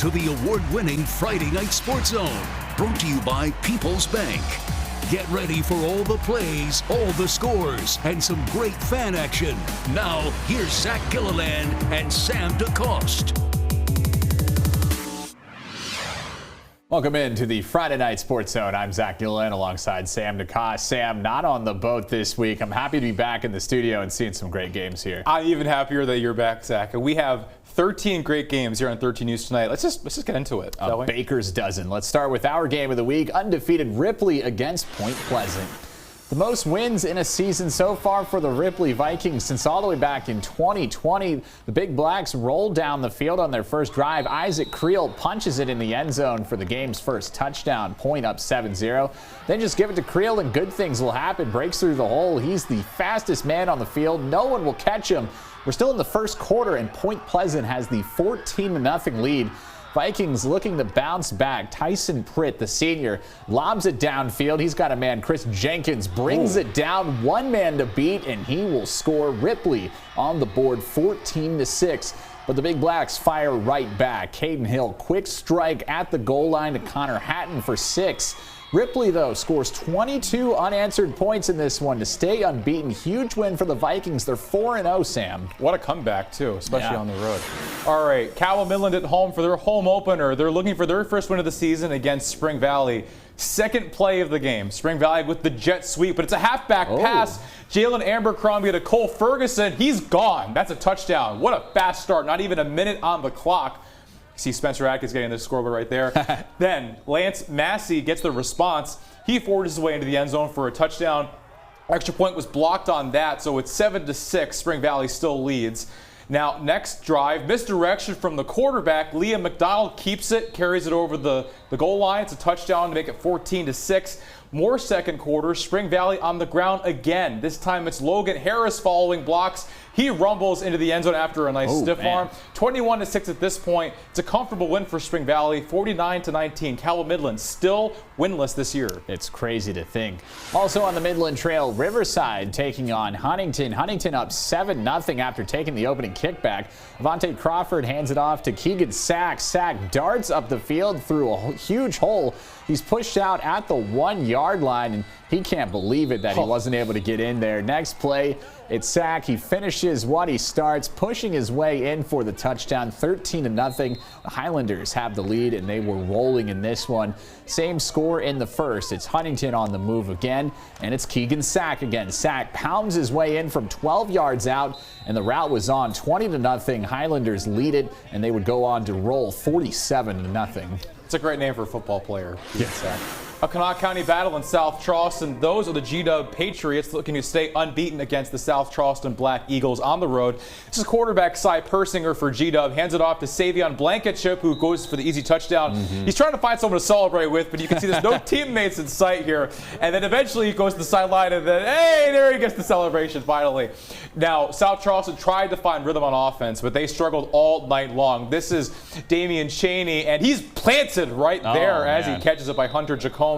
to the award-winning Friday Night Sports Zone, brought to you by People's Bank. Get ready for all the plays, all the scores, and some great fan action. Now, here's Zach Gilliland and Sam DeCoste. Welcome into the Friday Night Sports Zone. I'm Zach Gilliland alongside Sam DeCoste. Sam, not on the boat this week. I'm happy to be back in the studio and seeing some great games here. I'm even happier that you're back, Zach. We have 13 great games here on 13 News tonight. Let's just get into it. A baker's dozen. Let's start with our game of the week. Undefeated Ripley against Point Pleasant. The most wins in a season so far for the Ripley Vikings since all the way back in 2020. The Big Blacks rolled down the field on their first drive. Isaac Creel punches it in the end zone for the game's first touchdown. Point up 7-0. Then just give it to Creel and good things will happen. Breaks through the hole. He's the fastest man on the field. No one will catch him. We're still in the first quarter and Point Pleasant has the 14-0 lead. Vikings looking to bounce back. Tyson Pritt, the senior, lobs it downfield. He's got a man. Chris Jenkins brings it down. One man to beat, and he will score. Ripley on the board 14-6. But the Big Blacks fire right back. Caden Hill, quick strike at the goal line to Connor Hatton for 6. Ripley, though, scores 22 unanswered points in this one to stay unbeaten. Huge win for the Vikings. They're 4-0, Sam. What a comeback, too, especially on the road. All right, Midland at home for their home opener. They're looking for their first win of the season against Spring Valley. Second play of the game. Spring Valley with the jet sweep, but it's a halfback pass. Jalen Abercrombie to Cole Ferguson. He's gone. That's a touchdown. What a fast start. Not even a minute on the clock. See Spencer Atkins getting the scoreboard right there. Then Lance Massey gets the response. He forges his way into the end zone for a touchdown. Extra point was blocked on that, so it's 7-6. Spring Valley still leads. Now, next drive, misdirection from the quarterback. Liam McDonald keeps it, carries it over the goal line. It's a touchdown to make it 14-6. More second quarter. Spring Valley on the ground again. This time it's Logan Harris following blocks. He rumbles into the end zone after a nice stiff arm. 21-6 at this point. It's a comfortable win for Spring Valley. 49-19. Midland still winless this year. It's crazy to think. Also on the Midland Trail, Riverside taking on Huntington. Huntington up 7-0 after taking the opening kickback. Avante Crawford hands it off to Keegan Sack. Sack darts up the field through a huge hole. He's pushed out at the 1-yard line, and he can't believe it that he wasn't able to get in there. Next play, it's Sack. He finishes what he starts, pushing his way in for the touchdown, 13-0. The Highlanders have the lead, and they were rolling in this one. Same score in the first. It's Huntington on the move again, and it's Keegan Sack again. Sack pounds his way in from 12 yards out, and the route was on. 20-0. Highlanders lead it, and they would go on to roll 47-0. It's a great name for a football player. Sack. A Kanawha County battle in South Charleston. Those are the G-Dub Patriots looking to stay unbeaten against the South Charleston Black Eagles on the road. This is quarterback Cy Persinger for G-Dub. Hands it off to Savion Blankenship, who goes for the easy touchdown. He's trying to find someone to celebrate with, but you can see there's no teammates in sight here. And then eventually he goes to the sideline, and then, hey, there he gets the celebration finally. Now, South Charleston tried to find rhythm on offense, but they struggled all night long. This is Damian Chaney, and he's planted right there as he catches it by Hunter Giacomo.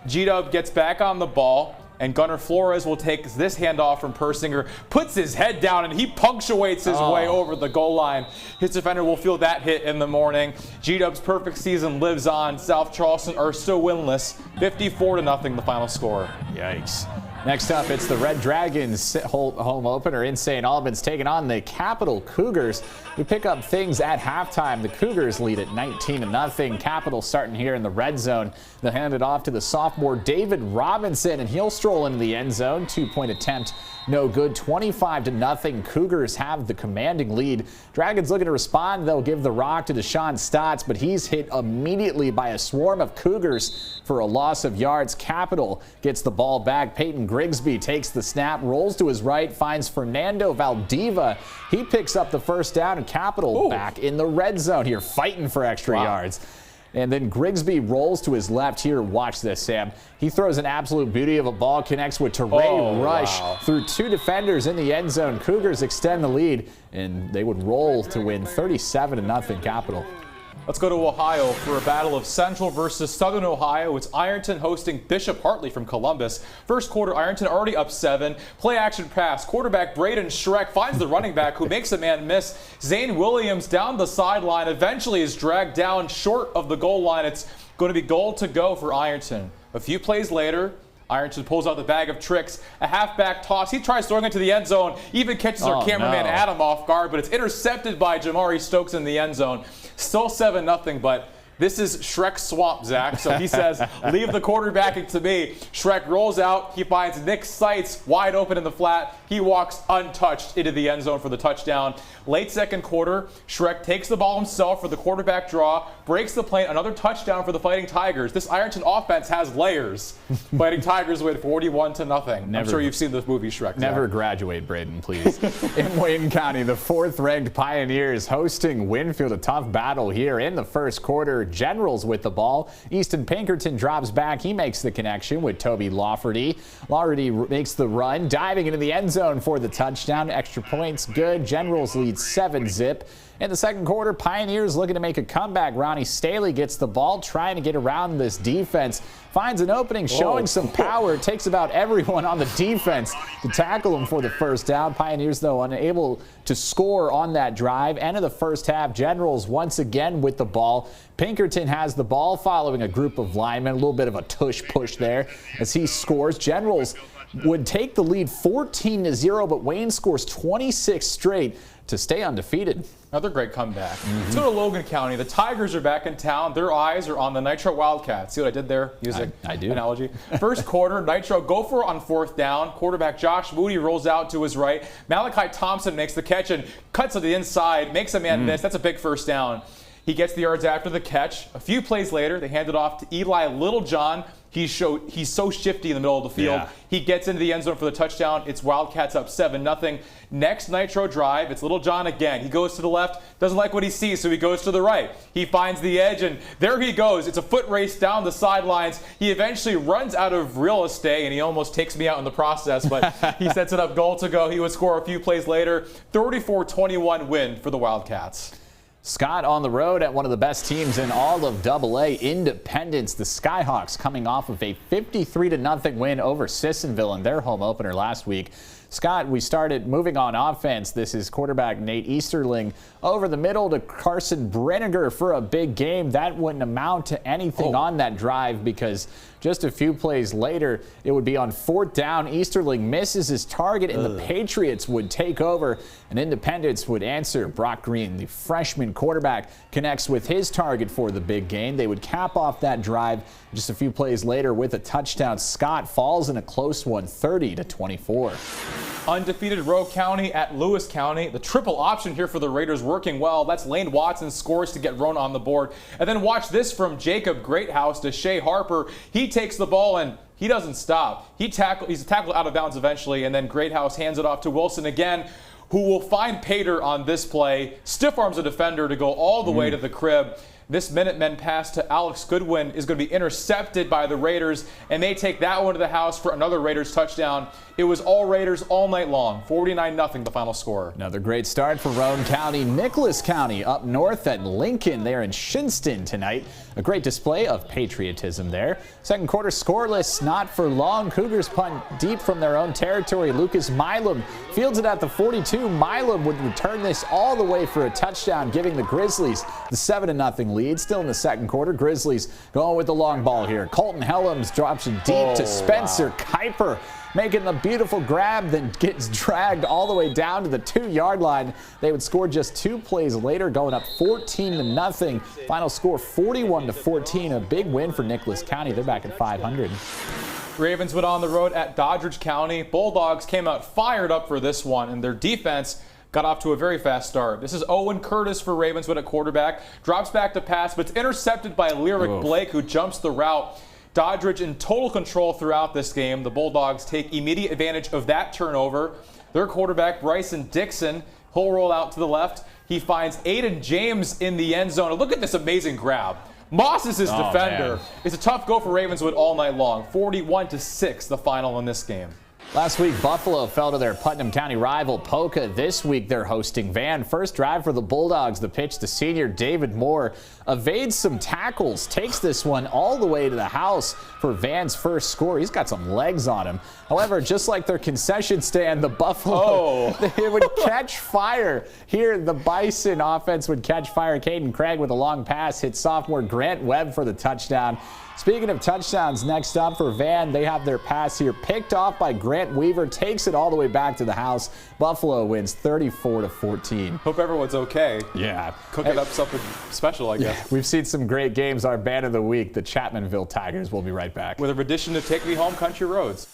G-Dub gets back on the ball, and Gunnar Flores will take this handoff from Persinger, puts his head down, and he punctuates his way over the goal line. His defender will feel that hit in the morning. G-Dub's perfect season lives on. South Charleston are still winless. 54-0 the final score. Yikes. Next up, it's the Red Dragons home opener in St. Albans taking on the Capital Cougars. We pick up things at halftime. The Cougars lead at 19-0. Capital starting here in the red zone. They'll hand it off to the sophomore David Robinson, and he'll stroll into the end zone. 2-point attempt, no good. 25-0. Cougars have the commanding lead. Dragons looking to respond. They'll give the rock to Deshaun Stotts, but he's hit immediately by a swarm of Cougars for a loss of yards. Capital gets the ball back. Peyton Grigsby takes the snap, rolls to his right, finds Fernando Valdeva. He picks up the first down, and Capital back in the red zone here, fighting for extra yards. And then Grigsby rolls to his left here. Watch this, Sam. He throws an absolute beauty of a ball, connects with Teray Rush through two defenders in the end zone. Cougars extend the lead, and they would roll to win 37-0 Capital. Let's go to Ohio for a battle of Central versus Southern Ohio. It's Ironton hosting Bishop Hartley from Columbus. First quarter, Ironton already up 7. Play action pass. Quarterback Braden Schreck finds the running back who makes a man miss. Zane Williams down the sideline eventually is dragged down short of the goal line. It's going to be goal to go for Ironton. A few plays later, Ironton pulls out the bag of tricks, a halfback toss. He tries throwing it to the end zone, even catches our cameraman Adam off guard, but it's intercepted by Jamari Stokes in the end zone. Still 7-0, but this is Shrek's swamp, Zach. So he says, leave the quarterbacking to me. Shrek rolls out. He finds Nick Seitz wide open in the flat. He walks untouched into the end zone for the touchdown. Late second quarter, Shrek takes the ball himself for the quarterback draw, breaks the plane, another touchdown for the Fighting Tigers. This Ironton offense has layers. Fighting Tigers win 41-0. I'm sure you've seen this movie, Shrek. Never graduate, Braden, please. In Wayne County, the 4th-ranked Pioneers hosting Winfield. A tough battle here in the first quarter. Generals with the ball. Easton Pinkerton drops back. He makes the connection with Toby Lafferty. Lafferty makes the run, diving into the end zone for the touchdown. Extra points good. Generals lead 7-zip. In the second quarter, Pioneers looking to make a comeback. Ronnie Staley gets the ball, trying to get around this defense. Finds an opening, showing some power. Takes about everyone on the defense to tackle him for the first down. Pioneers, though, unable to score on that drive. End of the first half, Generals once again with the ball. Pinkerton has the ball following a group of linemen. A little bit of a tush push there as he scores. Generals would take the lead 14-0, but Wayne scores 26 straight to stay undefeated. Another great comeback. Let's go to Logan County. The Tigers are back in town. Their eyes are on the Nitro Wildcats. See what I did there? Music I do. Analogy. First quarter, Nitro go for it on 4th down. Quarterback Josh Moody rolls out to his right. Malachi Thompson makes the catch and cuts to the inside, makes a man miss. That's a big first down. He gets the yards after the catch. A few plays later, they hand it off to Eli Littlejohn. He's so shifty in the middle of the field. Yeah. He gets into the end zone for the touchdown. It's Wildcats up 7-0. Next Nitro drive, it's Littlejohn again. He goes to the left, doesn't like what he sees, so he goes to the right. He finds the edge, and there he goes. It's a foot race down the sidelines. He eventually runs out of real estate, and he almost takes me out in the process, but he sets it up goal to go. He would score a few plays later. 34-21 win for the Wildcats. Scott on the road at one of the best teams in all of AA, Independence. The Skyhawks coming off of a 53-0 win over Sissonville in their home opener last week. Scott, we started moving on offense. This is quarterback Nate Easterling over the middle to Carson Brenniger for a big game. That wouldn't amount to anything on that drive because just a few plays later, it would be on 4th down. Easterling misses his target, and the Patriots would take over, and Independence would answer. Brock Green, the freshman quarterback, connects with his target for the big game. They would cap off that drive just a few plays later with a touchdown. Scott falls in a close one, 30-24. Undefeated Rowe County at Lewis County. The triple option here for the Raiders working well. That's Lane Watson scores to get Roan on the board. And then watch this from Jacob Greathouse to Shea Harper. He takes the ball and he doesn't stop. He's tackled out of bounds eventually, and then Greathouse hands it off to Wilson again, who will find Pater on this play. Stiff arms a defender to go all the way to the crib. This Minutemen pass to Alex Goodwin is going to be intercepted by the Raiders, and they take that one to the house for another Raiders touchdown. It was all Raiders all night long. 49-0 the final score. Another great start for Roane County. Nicholas County up north at Lincoln. They're in Shinston tonight. A great display of patriotism there. Second quarter scoreless, not for long. Cougars punt deep from their own territory. Lucas Milam fields it at the 42. Milam would return this all the way for a touchdown, giving the Grizzlies the 7-0 lead. Still in the second quarter, Grizzlies going with the long ball here. Colton Helms drops it deep to Spencer Kuiper, making the beautiful grab, then gets dragged all the way down to the 2-yard line. They would score just 2 plays later, going up 14-0. Final score 41-14. A big win for Nicholas County. They're back at 500. Ravenswood on the road at Doddridge County. Bulldogs came out fired up for this one, and their defense got off to a very fast start. This is Owen Curtis for Ravenswood at quarterback. Drops back to pass, but it's intercepted by Lyric Blake, who jumps the route. Doddridge in total control throughout this game. The Bulldogs take immediate advantage of that turnover. Their quarterback, Bryson Dixon, he'll roll out to the left. He finds Aiden James in the end zone. And look at this amazing grab. Moss is his defender. Man. It's a tough go for Ravenswood all night long. 41-6 the final in this game. Last week, Buffalo fell to their Putnam County rival, Poca. This week, they're hosting Van. First drive for the Bulldogs. The pitch to senior David Moore evades some tackles, takes this one all the way to the house for Van's first score. He's got some legs on him. However, just like their concession stand, the Buffalo, they would catch fire. Here, the Bison offense would catch fire. Caden Craig with a long pass hit sophomore Grant Webb for the touchdown. Speaking of touchdowns, next up for Van, they have their pass here picked off by Grant Weaver, takes it all the way back to the house. Buffalo wins 34-14. Hope everyone's okay. Yeah. Cooking up something special, I guess. Yeah, we've seen some great games. Our band of the week, the Chapmanville Tigers. We'll be right back. With a rendition to Take Me Home Country Roads.